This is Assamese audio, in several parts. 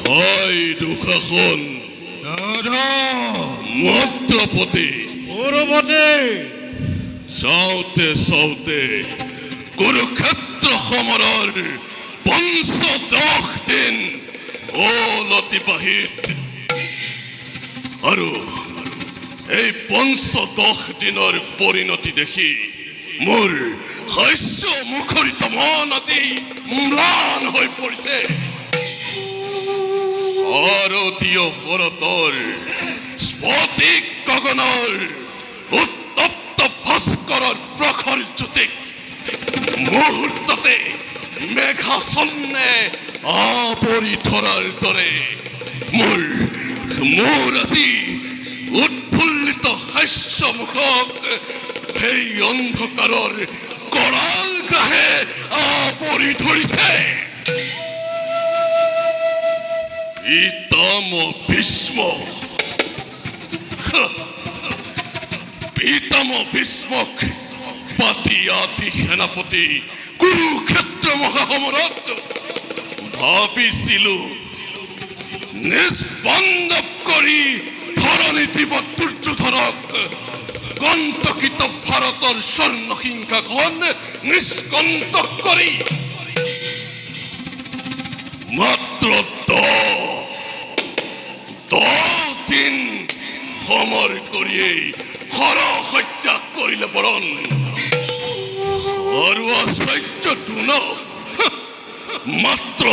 হয় দুঃশাসন মধ্যপতি চাওঁতে চাওঁতে কুৰুক্ষেত্ৰ সমৰৰ ৫০ দিন হ'ল অতিবাহিত আৰু এই ৫০ দিনৰ পৰিণতি দেখি মোৰ শস্য মুখৰিত মন আজি ম্লান হৈ পৰিছে। শাৰদীয় শৰতৰ স্ফটিক গগনৰ উত্তপ্ত ভাস্কৰৰ প্ৰখৰ জ্যোতিক মুহূৰ্ততে মেঘাচ্ছন্নে আৱৰি ধৰাৰ দৰে মোৰ আজি উৎফুল্লিত শস্য মুখক সেই অন্ধকাৰৰ কৰাল গ্ৰাহে আৱৰি ধৰিছে। পিতামহ ভীষ্মক পাতি আদি সেনাপতি কুৰুক্ষেত্ৰ মহাসমৰত ভাবিছিলো নিষ্পন্দৱ কৰি ধৰণী বিপদ দুৰ্যোধনক কণ্টকিত ভাৰতৰ স্বৰ্ণসিংহাখন নিষ্কণ্টক কৰি মাত্ৰ 10 দিন সমৰ কৰিয়েই হৰসজ্জা কৰিলে বৰণ আৰু আশ্চৰ্যটো ন মাত্ৰ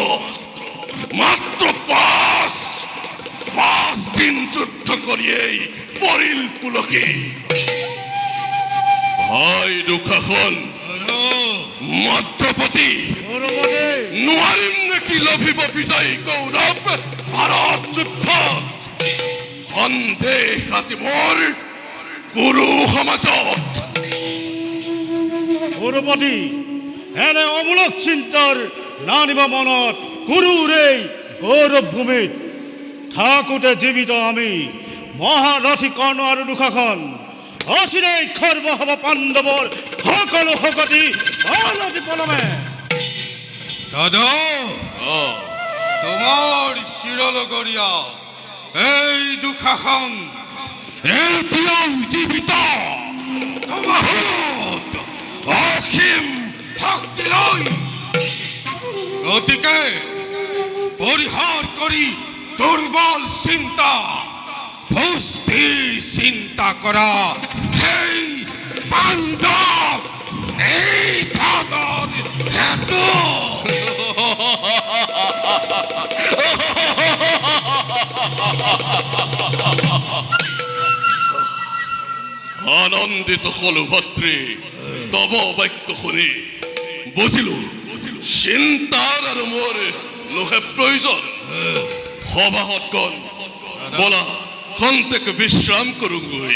5 দিন যুদ্ধ কৰিয়েই পৰিল পুলকি। হয় দুঃশাসন মধ্যপতি নোৱাৰিম নেকি লভিব বিজয়ী গৌৰৱ ভাৰত যুদ্ধ সন্দেহ আজি মোৰ গুৰু সমাজত। গুৰুপতি এনে অমূলক চিন্তাৰ নানিব মনত গুৰুৰ এই গৌৰৱ ভূমিত থাকোঁতে জীৱিত আমি মহাৰথী কৰ্ণ আৰু দুঃশাসন অচিৰেই খৰ্ব হ'ব পাণ্ডৱৰ সকলো শকতি অনতি পলমে। দাদা তোমাৰ চিৰলগৰীয়া এই দুঃশাসন এতিয়াও জীৱিত তোমাৰ অসীম শক্তি লৈ গতিকে পৰিহাৰ কৰি দুৰ্বল চিন্তা ভস্তিৰ চিন্তা কৰা সেই পাণ্ডৱ এই ধনৰ হেতু আনন্দিত হলো ভাতৃ তব বাক্য শুনি বুজিলো চিন্তাৰ আৰু মোৰ লোহে প্ৰয়োজন। সভাহত গণ বলা খন্তেক বিশ্ৰাম কৰোঁগৈ।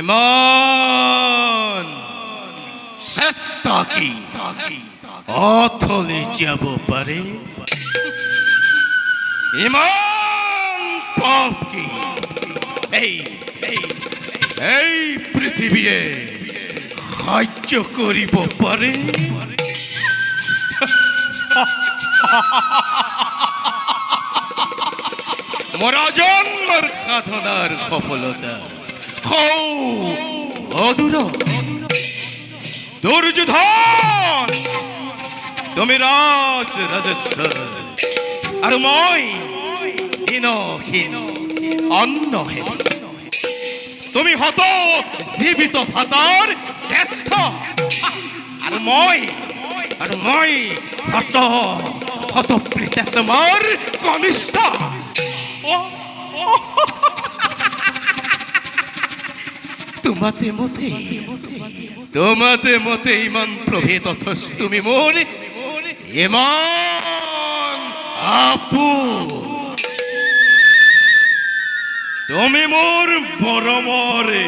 ইমান চেষ্টা কি অথলে যাব পাৰে? ইমান পাপ কি এই পৃথিৱীয়ে সহ্য কৰিব পাৰে? মোৰ জন্মৰ সাধনাৰ সফলতা অদূৰ দুৰ্যোধন তুমি ৰাজেশ্বৰ আৰু মই হীনহীন অন্নহীন। তুমি হত জীৱিত ভাতৰ শ্ৰেষ্ঠ আৰু মই আৰু মই ফট প্ৰীতমৰ কনিষ্ঠ তোমাতে মতে ইমান প্ৰভেদ অথচ তুমি মোৰ ইমান আপোন তুমি মোৰ মৰমৰে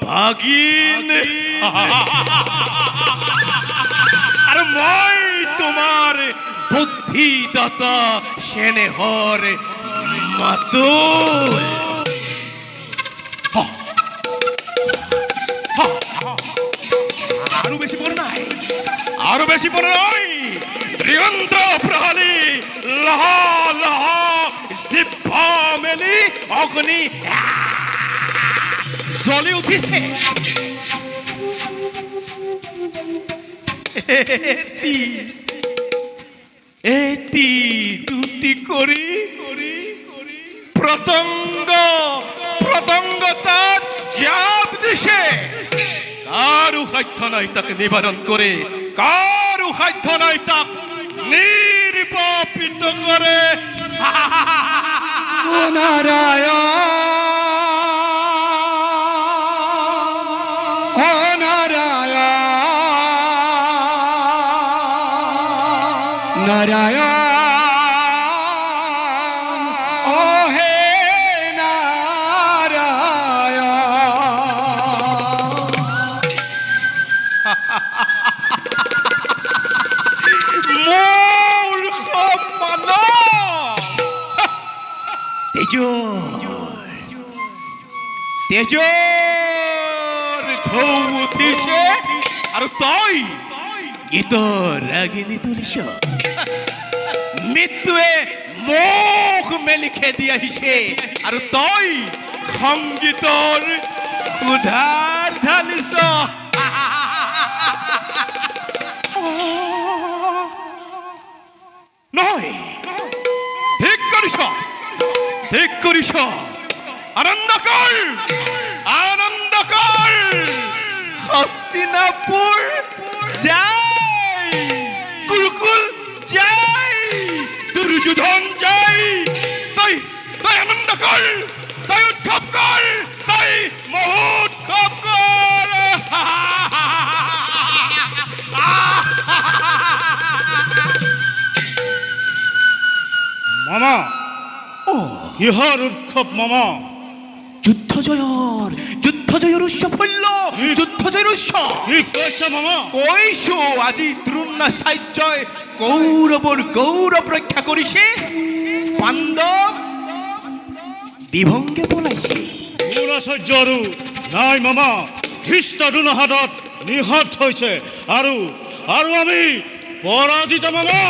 ভাগিন আৰু মই তোমাৰ বুদ্ধিদাতা সেনেহৰ মাতুল আৰু বেছি পৰ নাই ত্ৰিয়ন্ত্ৰ প্ৰহালী লহা লহা জিভা মেলি অগ্নি জ্বলি উঠিছে এটি দুটি কৰি প্ৰতংগ তাত জাপ দিছে কাৰো সাধ্য নাই তাক নিবাৰণ কৰে কাৰো সাধ্য নাই তাক নিৰ্বাপিত কৰে তেজৰ ঢৌ উঠিছে আৰু তই গীতৰ ৰাগিনী তুলিছ মৃত্যুৱে মুখ মেলি খেদি আহিছে আৰু তই সংগীতৰ উধাৰ ঢালিছ নহয় ঠিক কৰিছ আনন্দ কৰ হস্তিনাপুৰ যায় কুৰুকুল যায় দুৰ্যোধন যায় তই আনন্দ কৰ তই উৎসৱ কৰ তই মহোৎসৱ কৰ মামা কিহৰ উৎসৱ মামা যুদ্ধ জয়ৰ উৎসৱ যুদ্ধ জয়ৰ উৎসৱ কি কৈছা মামা কৈছো আজি দ্ৰোণাচাৰ্যই কৌৰৱৰ গৌৰৱ ৰক্ষা কৰিছে পাণ্ডৱ বিভংগে পলাইছে দ্ৰোণাচাৰ্য আৰু নাই মামা ভীষ্ম হাতত নিহত হৈছে আৰু আমি পৰাজিত মামা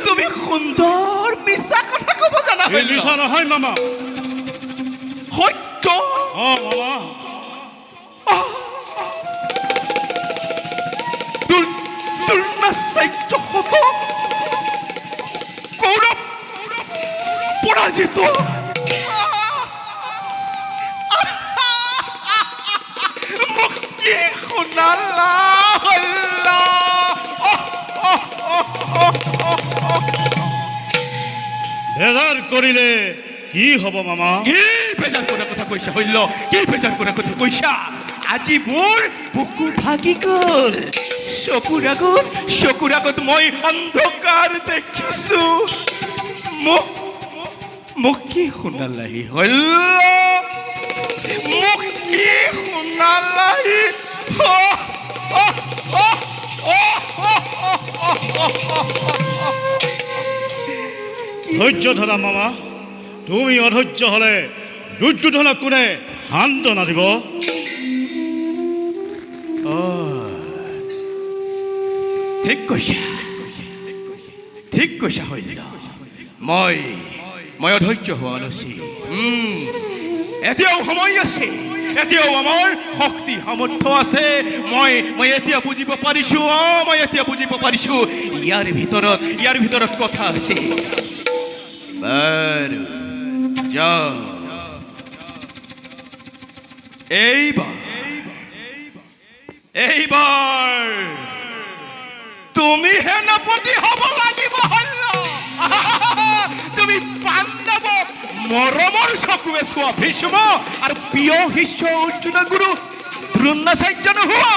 তুমি সুন্দৰ মিছা কথা ক'ব জানা মিছা নহয় মামা সত্য মামা দ্ৰোণাচাৰ্য কৌৰৱ পৰাজিত মোক কি শুনালা বেজাৰ কৰিলে কি হ'ব মামা কি বেজাৰ কৰা কথা কৈছা হল্য কি বেজাৰ কৰা কথা কৈছা আজি মোৰ বুকু ভাগি গ'ল চকুৰ আগত মই অন্ধকাৰ দেখিছো মোক কি শুনালাহি হল্য মোক কি শুনালাহি ধৈৰ্য ধৰা মামা তুমি অধৈৰ্য হলে দুৰ্যোধনক কোনে সান্তনা দিব ঠিক কৈছা হল্য মই অধৈৰ্য হোৱা নাছিল এতিয়াও সময় আছে এতিয়াও আমাৰ শক্তি সামৰ্থ্য আছে মই এতিয়া বুজিব পাৰিছো ইয়াৰ ভিতৰত কথা আছে বাৰু যাও এইবাৰ এইবাৰ তুমি সেনাপতি হ'ব লাগিব হল্ল তুমি পাণ্ডৱক মৰমৰ চকুৱে চোৱা ভীষ্ম আৰু প্ৰিয় শিষ্য অৰ্জুন গুৰু দ্ৰোণাচাৰ্য নোহোৱা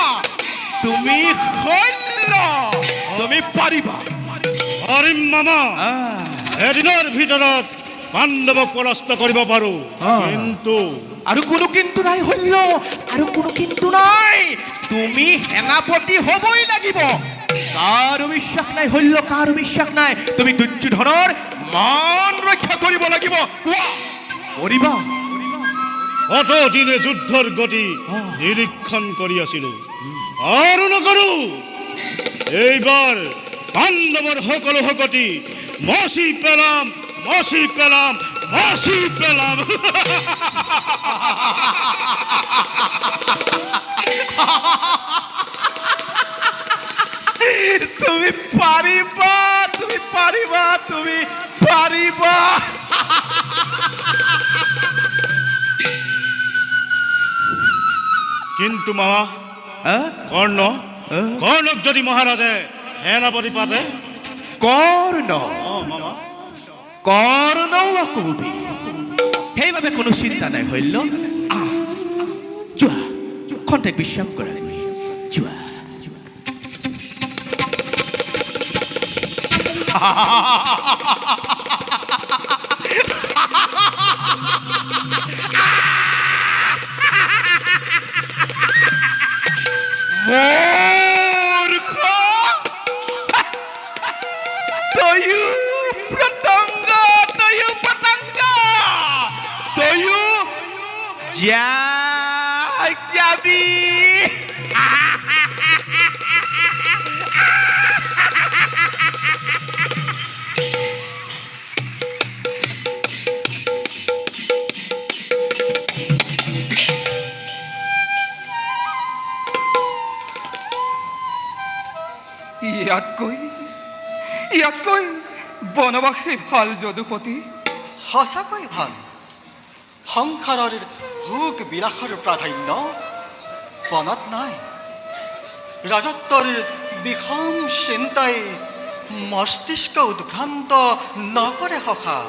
তুমি হল্ল তুমি পাৰিবা পাৰিম মামা এদিনৰ ভিতৰত পাণ্ডৱক পৰাস্ত কৰিব পাৰো কিন্তু আৰু কোনো কিন্তু নাই হল্ল আৰু কোনো কিন্তু নাই তুমি সেনাপতি হ'বই লাগিব কাৰো বিশ্বাস নাই হল্ল কাৰো বিশ্বাস নাই তুমি দুৰ্যোধনৰ মান ৰক্ষা কৰিব লাগিব কোৱা কৰিবা অতদিনে যুদ্ধৰ গতি নিৰীক্ষণ কৰি আছিলো আৰু নকৰো এইবাৰ পাণ্ডৱৰ সকলো শক্তি মচি পেলাম মচি পেলাম মচি পেলাম তুমি পাৰিবা তুমি পাৰিবা তুমি পাৰিবা কিন্তু মামা কৰ্ণক যদি মহাৰাজে সেনাপতি পাতে কৰ্ণ মামা কৰ্ণও কবি সেইবাবে কোনো চিন্তা নাই হল্ল যোৱা খন্তেক বিশ্ৰাম কৰা যোৱা মূৰ্খ তয়ো পতংগ তয়ো যাবি ইয়াতকৈ বনবাসী ভাল যদুপতি সঁচাকৈ ভাল সংসাৰৰ ভোগ বিলাসৰ প্ৰাধান্য বনত নাই ৰাজত্বৰ বিষম চিন্তাই মস্তিষ্ক উদ্ভ্ৰান্ত নকৰে সখা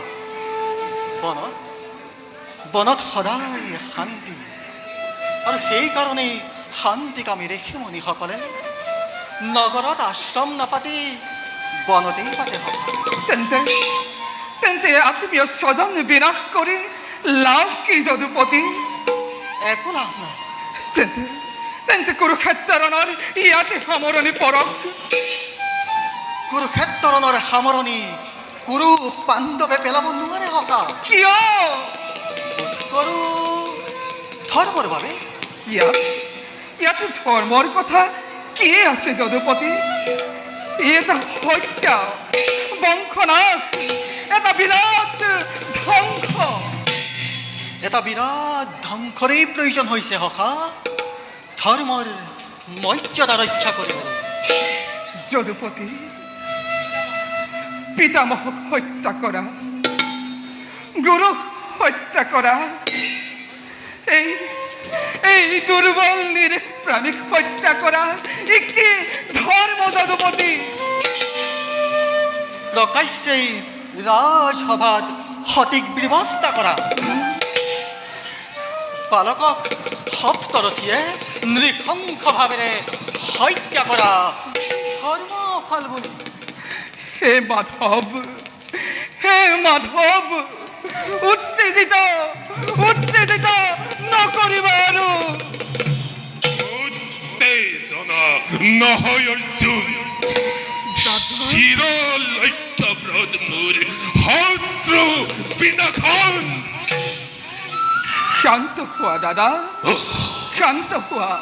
বনত সদায় শান্তি আৰু সেইকাৰণেই শান্তিকামী ঋষিমুনিসকলে নগৰত আশ্ৰম নাপাতি বনতেই পাতে সখা তেন্তে আত্মীয় স্বজন বিনাশ কৰি লাভ কি যদুপতি একো লাভ নাই তেন্তে কুৰুক্ষেত্ৰৰ ইয়াতে সামৰণি পৰক কুৰুক্ষেত্ৰৰ সামৰণি কুৰু পাণ্ডৱে পেলাব নোৱাৰে সখা কিয় কৰো ধৰ্মৰ বাবে ইয়াতে ধৰ্মৰ কথা কি আছে যদুপতি এটা হত্যা বংশনাশ এটা বিৰাট ধ্বংস এটা বিৰাট ধ্বংসৰেই প্ৰয়োজন হৈছে সখা ধৰ্মৰ মৰ্যাদা ৰক্ষা কৰিবলৈ যদুপতি পিতামহক হত্যা কৰা গুৰুক হত্যা কৰা এই দুৰ্বল নিৰীহ প্ৰাণীক হত্যা কৰা কি ধৰ্ম যদুপতি প্ৰকাশ্যেই ৰাজসভাত সঠিক ব্যৱস্থা কৰা বালকক সপ্তৰথীয়ে নৃশংসভাৱেৰে হত্যা কৰা ধৰ্ম ফল বুলি হে মাধৱ উত্তেজিত নকৰিবা আৰু উত্তেজনা নহয় অৰ্জুন চিৰলক্ষ্যব্ৰত মোৰ শত্ৰু বিনাশন শান্ত হোৱা দাদা শান্ত হোৱা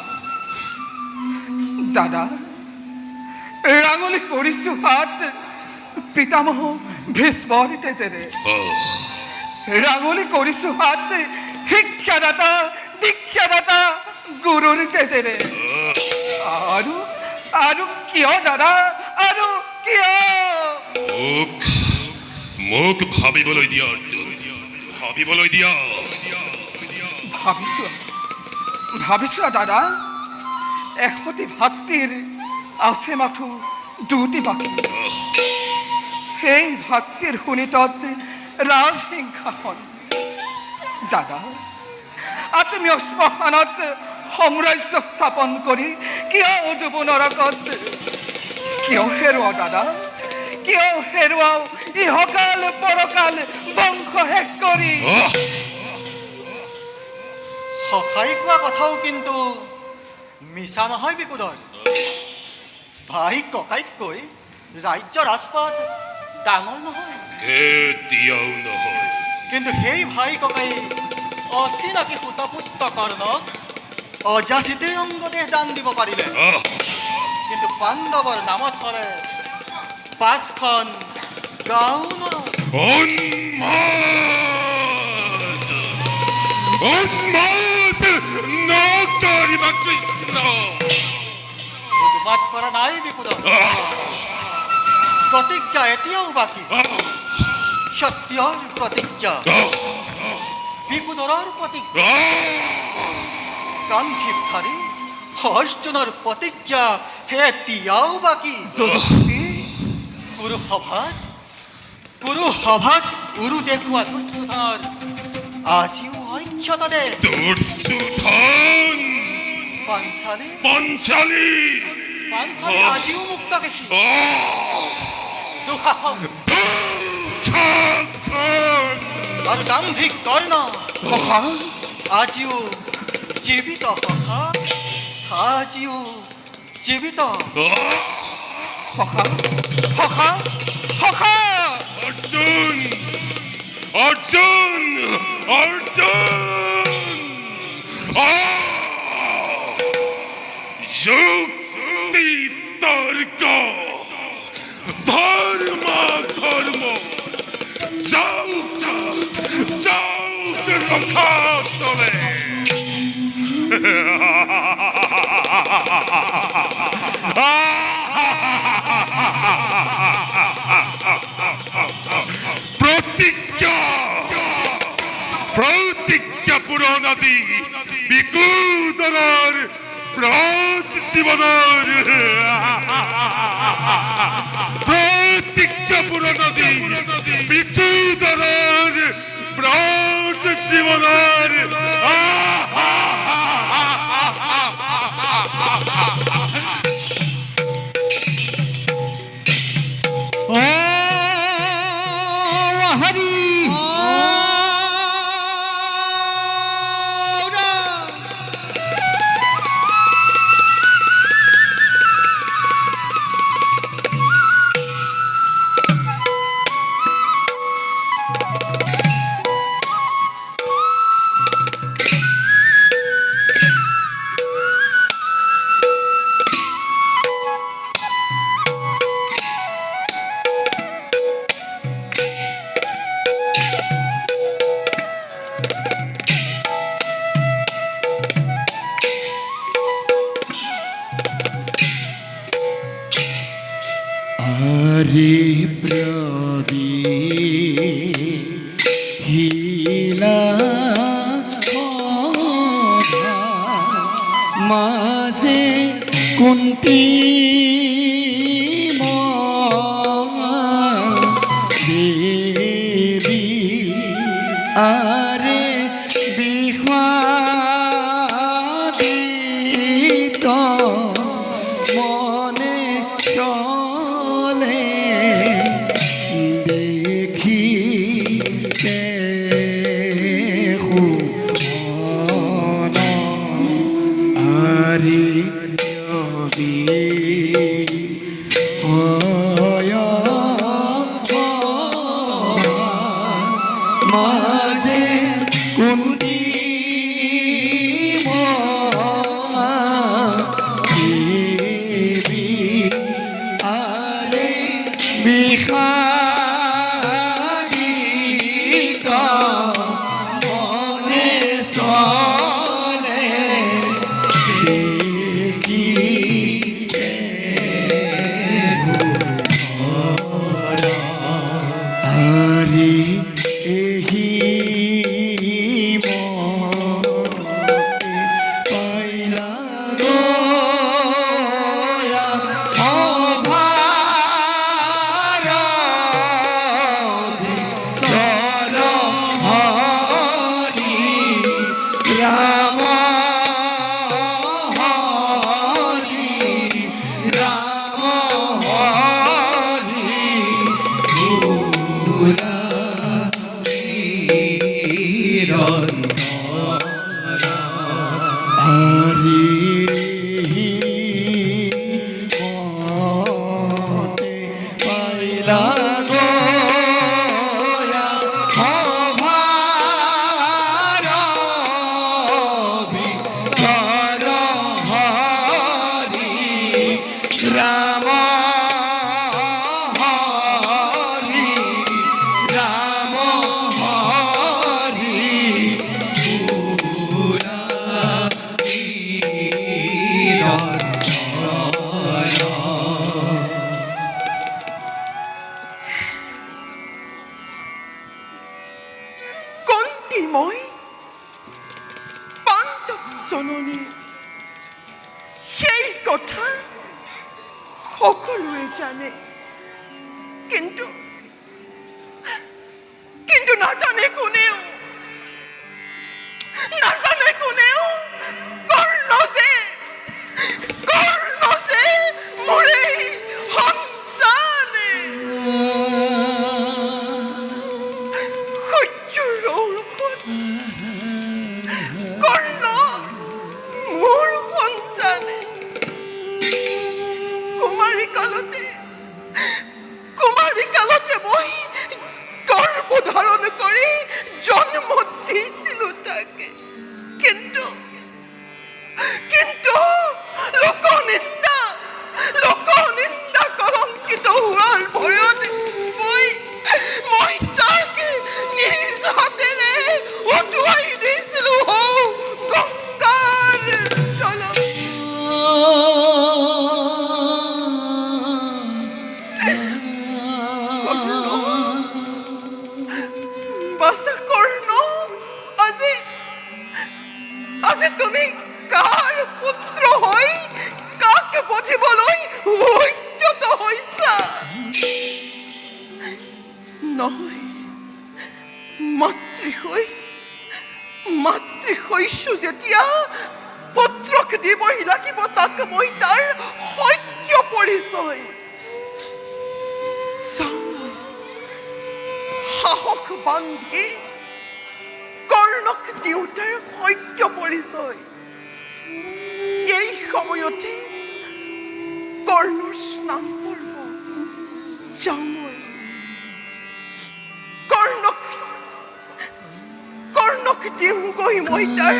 দাদা ৰাঙলী কৰিছো হাত পিতামহ ভীষ্মৰ তেজেৰে ৰাঙলী কৰিছো হাত শিক্ষাদাতা দীক্ষাদাতা গুৰুৰ তেজেৰে আৰু কিয় দাদা আৰু কিয় মোক ভাবিবলৈ দিয়া অৰ্জুন ভাবিবলৈ দিয়া ভাবিছো দাদা এসতি ভাতৃৰ আছে মাথো দুটি বাকী সেই ভাতৃৰ শোণিতত ৰাজসিংহাসন দাদা আত্মীয় শ্মশানত সাম্ৰাজ্য স্থাপন কৰি কিয় উদুব নৰকত কিয় হেৰুৱাও দাদা কিয় হেৰুৱাও ইহকাল পৰকাল বংশ শেষ কৰি সহায় কোৱা কথাও কিন্তু মিছা নহয় বিকুদৰ ভাই ককাইতকৈ ৰাজ্য ৰাজপাট ডাঙৰ নহয় কেতিয়াও নহয় কিন্তু সেই ভাই ককাই অচিনাকি সুতপুত্ৰ কৰ্ণক অযাচিতে অংগদেহ দান দিব পাৰিলে কিন্তু পাণ্ডৱৰ নামত হ'লে 5খন গাঁও নৰয় উন্মাদ নকৰিবা কৃষ্ণ উদ্মাত কৰা নাই বিকুদৰ প্ৰতিজ্ঞা এতিয়াও বাকী সত্যৰ প্ৰতিজ্ঞা বিকুদৰৰ প্ৰতিজ্ঞা কান্ধি ভাৰী অৰ্জুনৰ প্ৰতিজ্ঞা এতিয়াও বাকী গুৰু সভাত গুৰু দেখুওৱা দুৰ্যোধনৰ আজিও অক্ষত দে দুৰ্যোধন পাঞ্চালী পঞ্চালী আজিও মুক্ত দেখি দুঃশাসন আৰু দাম্ভিক কৰ্ণ আজিও জীৱিত আজিও জীৱিত অৰ্জুন অৰ্জুন অৰ্জুন যুক্তি তৰ্ক ধৰ্ম ধৰ্ম যাও যাও কথা চলে প্ৰতিজ্ঞা প্ৰতিজ্ঞা পূৰণ আদি বিকুদৰৰ ব্ৰত জীৱনৰ প্ৰতিজ্ঞা পূৰণ আদি বিকুদৰৰ ব্ৰত জীৱনৰ হরি প্রবি হিলা মাঝে কুন্তি দেবী আরে বিহাদিত মনে চলে দেখি আরে রবি মাঝে কুন্দি দেবী আরে বিহারিত মনে চলে দেখি আরে এহি মতে পাইলা গো রাম হরি রাম হরি হরি মতে পাইলা গো রাম হরি রাম হরি কন্তিময় পাণ্ডৱ জননী সেই কথা সকলোৱে জানে, কিন্তু কিন্তু নাজানে কোনেও, নাজানে কোনেও কৰ্ণ যে মোৰে সন্তানে। সূৰ্যৰ ৰৌৰসত কৰ্ণ মোৰ সন্তানে। কুমাৰী কালতে মই গৰ্ভধাৰণ কৰি জন্ম দিছিলো তাকে, কিন্তু লোকনিন্দা কলংকিত হোৱাৰ ভয়তে মই তাকে নিজ হাতেৰে উটুৱাই দিছিলো গংগাৰ জলত। বাছা কৰ্ণ, আজি তুমি কাৰ পুত্ৰ হৈ কাক বধিবলৈ উদ্যত হৈছা? নহয়, মাতৃ হৈছো যেতিয়া পুত্ৰক দিবই লাগিব তাক মই তাৰ সত্য পৰিচয়। সাহস বান্ধি কৰ্ণক দেউতাৰ সত্য পৰিচয়। এই সময়তে কৰ্ণৰ স্নান পৰ্ব যাওঁ মই। কৰ্ণক দিওঁগৈ মই তাৰ